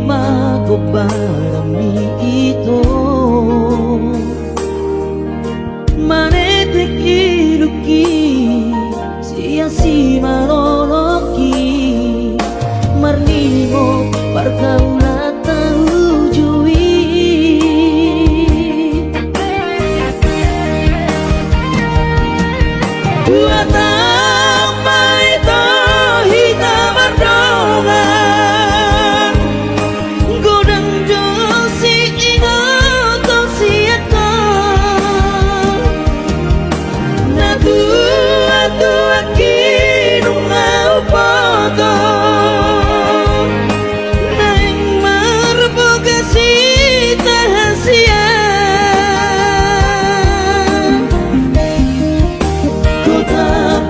magobarami ito manetek iluki siya si maroloki marnimo parkaulatan ujui buatan maito hita mardongan godang josi ingat siata na tua kinu mau poto naing marbogasi tahasia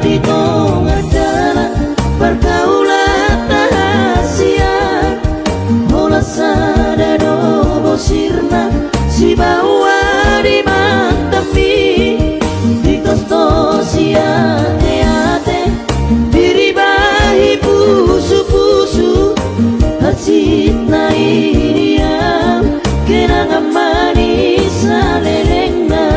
itu adalah pergaulan rahasia mula sadado bosirna si bawa di mantapi di tosto si ate diribahi pusu-pusu hasit na iriam kenangan manis alelengna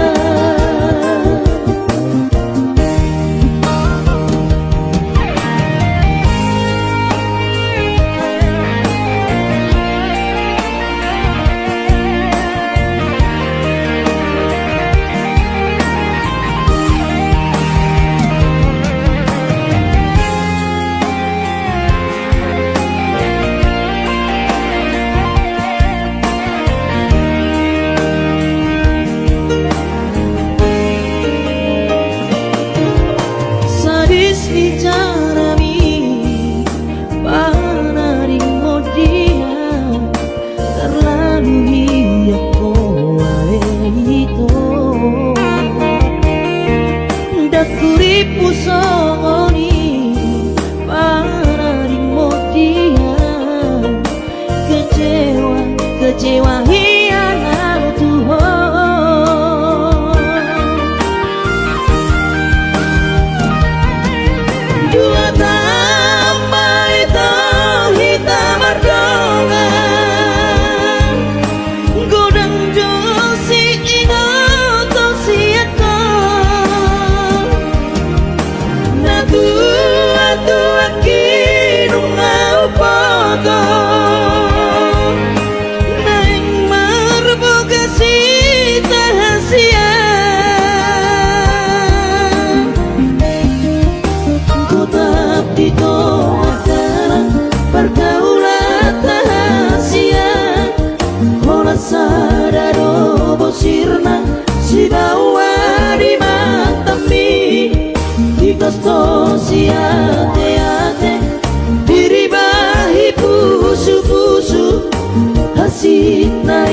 pusoni para rimodian kecewa hianat Tuhan dua tambah itu hitam mardongan godang josi ingat siata tua kinu mau poto naing marbogasi tahasia kota dito adalah pergaulan rahasia mula sadado bosirna si bawa di mantapi di tosto si ate diribahi pusu-pusu hasit na